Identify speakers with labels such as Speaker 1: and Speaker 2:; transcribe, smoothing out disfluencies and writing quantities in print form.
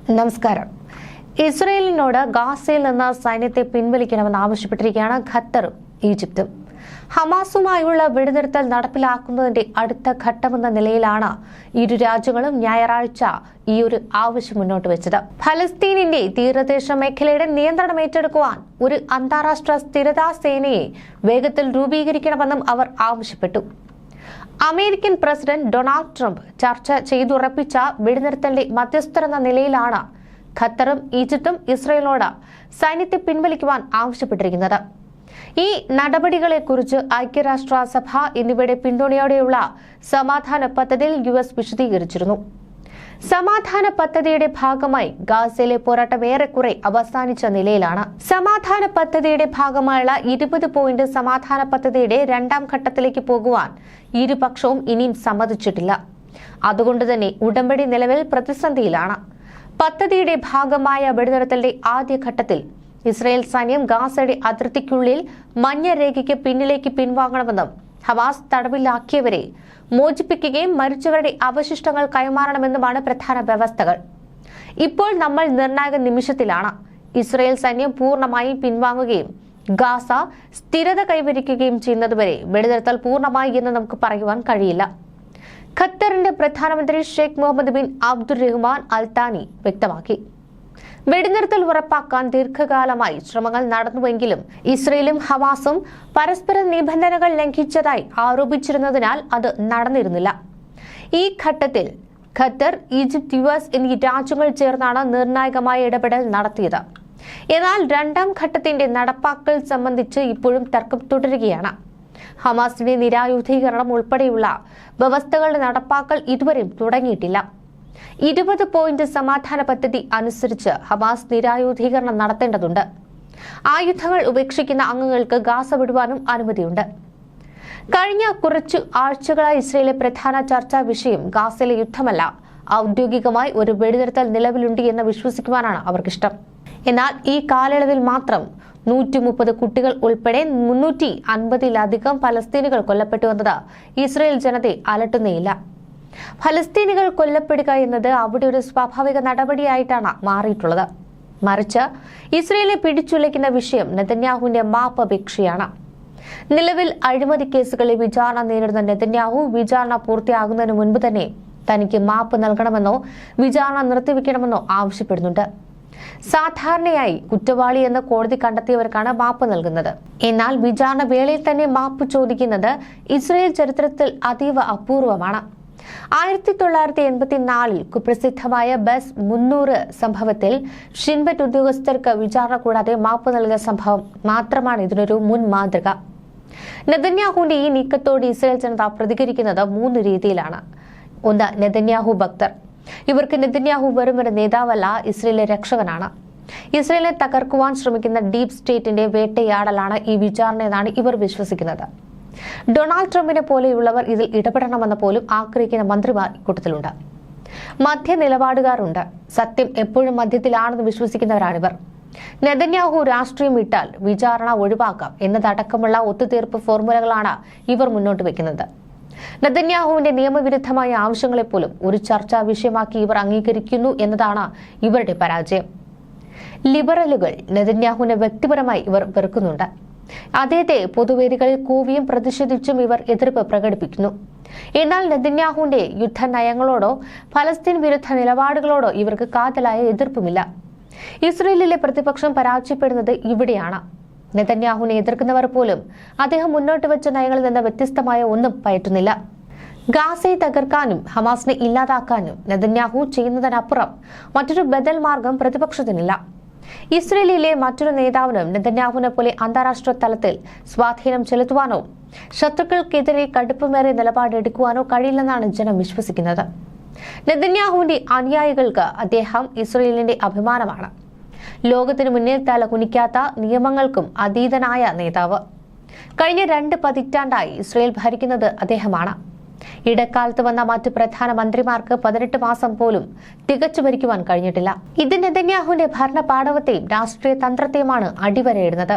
Speaker 1: നമസ്കാരം. ഇസ്രയേലിനോട് ഗാസയിൽ നിന്ന് സൈന്യത്തെ പിൻവലിക്കണമെന്ന് ആവശ്യപ്പെട്ടിരിക്കുകയാണ് ഖത്തറും ഈജിപ്തും. ഹമാസുമായുള്ള വെടിനിർത്തൽ നടപ്പിലാക്കുന്നതിന്റെ അടുത്ത ഘട്ടമെന്ന നിലയിലാണ് ഇരു രാജ്യങ്ങളും ഞായറാഴ്ച ഈ ഒരു ആവശ്യം മുന്നോട്ട് വെച്ചത്. ഫലസ്തീനിന്റെ തീരദേശ മേഖലയുടെ നിയന്ത്രണം ഏറ്റെടുക്കുവാൻ ഒരു അന്താരാഷ്ട്ര സ്ഥിരതാ സേനയെ വേഗത്തിൽ രൂപീകരിക്കണമെന്നും അവർ ആവശ്യപ്പെട്ടു. അമേരിക്കൻ പ്രസിഡന്റ് ഡൊണാൾഡ് ട്രംപ് ചർച്ച ചെയ്തുറപ്പിച്ച വെടിനിർത്തലിന്റെ മധ്യസ്ഥരെന്ന നിലയിലാണ് ഖത്തറും ഈജിപ്തും ഇസ്രയേലിനോട് സൈന്യത്തെ പിൻവലിക്കുവാൻ ആവശ്യപ്പെട്ടിരിക്കുന്നത്. ഈ നടപടികളെക്കുറിച്ച് ഐക്യരാഷ്ട്രസഭ എന്നിവയുടെ പിന്തുണയോടെയുള്ള സമാധാന പദ്ധതിയിൽ US വിശദീകരിച്ചിരുന്നു. സമാധാന പദ്ധതിയുടെ ഭാഗമായി ഗാസയിലെ പോരാട്ടം ഏറെക്കുറെ അവസാനിച്ച നിലയിലാണ്. സമാധാന പദ്ധതിയുടെ ഭാഗമായുള്ള 20 പോയിന്റ് സമാധാന പദ്ധതിയുടെ രണ്ടാം ഘട്ടത്തിലേക്ക് പോകുവാൻ ഇരുപക്ഷവും ഇനിയും സമ്മതിച്ചിട്ടില്ല. അതുകൊണ്ട് തന്നെ ഉടമ്പടി നിലവിൽ പ്രതിസന്ധിയിലാണ്. പദ്ധതിയുടെ ഭാഗമായ വെടിനിർത്തലിന്റെ ആദ്യഘട്ടത്തിൽ ഇസ്രായേൽ സൈന്യം ഗാസയുടെ അതിർത്തിക്കുള്ളിൽ മഞ്ഞരേഖയ്ക്ക് പിന്നിലേക്ക് പിൻവാങ്ങണമെന്നും ഹമാസ് തടവിലാക്കിയവരെ മോചിപ്പിക്കുകയും മരിച്ചവരുടെ അവശിഷ്ടങ്ങൾ കൈമാറണമെന്നുമാണ് പ്രധാന വ്യവസ്ഥകൾ. ഇപ്പോൾ നമ്മൾ നിർണായക നിമിഷത്തിലാണ്. ഇസ്രായേൽ സൈന്യം പൂർണ്ണമായും പിൻവാങ്ങുകയും ഗാസ സ്ഥിരത കൈവരിക്കുകയും ചെയ്യുന്നതുവരെ വെടിനിർത്തൽ പൂർണ്ണമായി എന്ന് നമുക്ക് പറയുവാൻ കഴിയില്ല. ഖത്തറിന്റെ പ്രധാനമന്ത്രി ഷെയ്ഖ് മുഹമ്മദ് ബിൻ അബ്ദുറഹ്മാൻ അൽ താനി വ്യക്തമാക്കി. വെടിനിർത്തൽ ഉറപ്പാക്കാൻ ദീർഘകാലമായി ശ്രമങ്ങൾ നടന്നുവെങ്കിലും ഇസ്രയേലും ഹമാസും പരസ്പര നിബന്ധനകൾ ലംഘിച്ചതായി ആരോപിച്ചിരുന്നതിനാൽ അത് നടന്നിരുന്നില്ല. ഈ ഘട്ടത്തിൽ ഖത്തർ, ഈജിപ്ത്, US എന്നീ രാജ്യങ്ങൾ ചേർന്നാണ് നിർണായകമായ ഇടപെടൽ നടത്തിയത്. എന്നാൽ രണ്ടാം ഘട്ടത്തിന്റെ നടപ്പാക്കൽ സംബന്ധിച്ച് ഇപ്പോഴും തർക്കം തുടരുകയാണ്. ഹമാസിന്റെ നിരായുധീകരണം ഉൾപ്പെടെയുള്ള വ്യവസ്ഥകളുടെ നടപ്പാക്കൽ ഇതുവരെയും തുടങ്ങിയിട്ടില്ല. 20 പോയിന്റ് സമാധാന പദ്ധതി അനുസരിച്ച് ഹമാസ് നിരായുധീകരണം നടത്തേണ്ടതുണ്ട്. ആയുധങ്ങൾ ഉപേക്ഷിക്കുന്ന അംഗങ്ങൾക്ക് ഗാസ വിടുവാനും അനുമതിയുണ്ട്. കഴിഞ്ഞ കുറച്ചു ആഴ്ചകളായി ഇസ്രയേലിലെ പ്രധാന ചർച്ചാ വിഷയം ഗാസയിലെ യുദ്ധമല്ല, ഔദ്യോഗികമായി ഒരു വെടിനിർത്തൽ നിലവിലുണ്ട് എന്ന് വിശ്വസിക്കുവാനാണ് അവർക്കിഷ്ടം. എന്നാൽ ഈ കാലയളവിൽ മാത്രം 130 കുട്ടികൾ ഉൾപ്പെടെ 350-ലധികം ഫലസ്തീനികൾ കൊല്ലപ്പെട്ടുവെന്നത് ഇസ്രയേൽ ജനതയെ അലട്ടുന്നേയില്ല. ഫലസ്തീനികൾ കൊല്ലപ്പെടുക എന്നത് അവിടെ ഒരു സ്വാഭാവിക നടപടിയായിട്ടാണ് മാറിയിട്ടുള്ളത്. മറിച്ച് ഇസ്രയേലിനെ പിടിച്ചുലയ്ക്കുന്ന വിഷയം നെതന്യാഹുവിന്റെ മാപ്പ് അപേക്ഷയാണ്. നിലവിൽ അഴിമതി കേസുകളിൽ വിചാരണ നേരിടുന്ന നെതന്യാഹു വിചാരണ പൂർത്തിയാകുന്നതിന് മുൻപ് തന്നെ തനിക്ക് മാപ്പ് നൽകണമെന്നോ വിചാരണ നിർത്തിവെക്കണമെന്നോ ആവശ്യപ്പെടുന്നുണ്ട്. സാധാരണയായി കുറ്റവാളി എന്ന് കോടതി കണ്ടെത്തിയവർക്കാണ് മാപ്പ് നൽകുന്നത്. എന്നാൽ വിചാരണ വേളയിൽ തന്നെ മാപ്പ് ചോദിക്കുന്നത് ഇസ്രയേൽ ചരിത്രത്തിൽ അതീവ അപൂർവമാണ്. 1984 കുപ്രസിദ്ധമായ ബസ് 300 സംഭവത്തിൽ ഷിൻബെറ്റ് ഉദ്യോഗസ്ഥർക്ക് വിചാരണ കൂടാതെ മാപ്പ് നൽകിയ സംഭവം മാത്രമാണ് ഇതിനൊരു മുൻ മാതൃക. നെതന്യാഹുവിന്റെ ഈ നീക്കത്തോട് ഇസ്രയേൽ ജനത പ്രതികരിക്കുന്നത് 3 രീതിയിലാണ്. ഒന്ന്, നെതന്യാഹു ഭക്തർ. ഇവർക്ക് നെതന്യാഹു വെറും ഒരു നേതാവല്ല, ഇസ്രയേലിലെ രക്ഷകനാണ്. ഇസ്രയേലിനെ തകർക്കുവാൻ ശ്രമിക്കുന്ന ഡീപ് സ്റ്റേറ്റിന്റെ വേട്ടയാടലാണ് ഈ വിചാരണ എന്നാണ് ഇവർ വിശ്വസിക്കുന്നത്. ഡൊണാൾഡ് ട്രംപിനെ പോലെയുള്ളവർ ഇതിൽ ഇടപെടണമെന്ന് പോലും ആഗ്രഹിക്കുന്ന മന്ത്രിമാർ ഇക്കൂട്ടത്തിലുണ്ട്. മധ്യ നിലപാടുകാരുണ്ട്. സത്യം എപ്പോഴും മധ്യത്തിലാണെന്ന് വിശ്വസിക്കുന്നവരാണിവർ. നെതന്യാഹു രാഷ്ട്രീയം വിട്ടാൽ വിചാരണ ഒഴിവാക്കാം എന്നതടക്കമുള്ള ഒത്തുതീർപ്പ് ഫോർമുലകളാണ് ഇവർ മുന്നോട്ട് വെക്കുന്നത്. നെതന്യാഹുവിന്റെ നിയമവിരുദ്ധമായ ആവശ്യങ്ങളെപ്പോലും ഒരു ചർച്ചാ വിഷയമാക്കി ഇവർ അംഗീകരിക്കുന്നു എന്നതാണ് ഇവരുടെ പരാജയം. ലിബറലുകൾ നെതന്യാഹുവിനെ വ്യക്തിപരമായി ഇവർ വെറുക്കുന്നുണ്ട്. അദ്ദേഹത്തെ പൊതുവേദികളിൽ കൂവിയും പ്രതിഷേധിച്ചും ഇവർ എതിർപ്പ് പ്രകടിപ്പിക്കുന്നു. എന്നാൽ നെതന്യാഹുവിന്റെ യുദ്ധനയങ്ങളോടോ ഫലസ്തീൻ വിരുദ്ധ നിലപാടുകളോടോ ഇവർക്ക് കാതലായ എതിർപ്പുമില്ല. ഇസ്രയേലിലെ പ്രതിപക്ഷം പരാജയപ്പെടുന്നത് ഇവിടെയാണ്. നെതന്യാഹുവിനെ എതിർക്കുന്നവർ പോലും അദ്ദേഹം മുന്നോട്ട് വെച്ച നയങ്ങളിൽ നിന്ന് വ്യത്യസ്തമായ ഒന്നും പയറ്റുന്നില്ല. ഗാസയെ തകർക്കാനും ഹമാസിനെ ഇല്ലാതാക്കാനും നെതന്യാഹു ചെയ്യുന്നതിനപ്പുറം മറ്റൊരു ബദൽ മാർഗം പ്രതിപക്ഷത്തിനില്ല. ഇസ്രയേലിലെ മറ്റൊരു നേതാവിനും നെതന്യാഹുവിനെ പോലെ അന്താരാഷ്ട്ര തലത്തിൽ സ്വാധീനം ചെലുത്തുവാനോ ശത്രുക്കൾക്കെതിരെ കടുപ്പമേറിയ നിലപാടെടുക്കുവാനോ കഴിയില്ലെന്നാണ് ജനം വിശ്വസിക്കുന്നത്. നെതന്യാഹുവിന്റെ അനുയായികൾക്ക് അദ്ദേഹം ഇസ്രയേലിന്റെ അഭിമാനമാണ്. ലോകത്തിനു മുന്നിൽ തല കുനിക്കാത്ത, നിയമങ്ങൾക്കും അതീതനായ നേതാവ്. കഴിഞ്ഞ 2 പതിറ്റാണ്ടായി ഇസ്രയേൽ ഭരിക്കുന്നത് അദ്ദേഹമാണ്. ഇടക്കാലത്ത് വന്ന മറ്റ് പ്രധാനമന്ത്രിമാർക്ക് 18 മാസം പോലും തികച്ചു ഭരിക്കുവാൻ കഴിഞ്ഞിട്ടില്ല. ഇത് നെതന്യാഹുവിന്റെ ഭരണ പാടവത്തെയും രാഷ്ട്രീയ തന്ത്രത്തെയുമാണ് അടിവരയിടുന്നത്.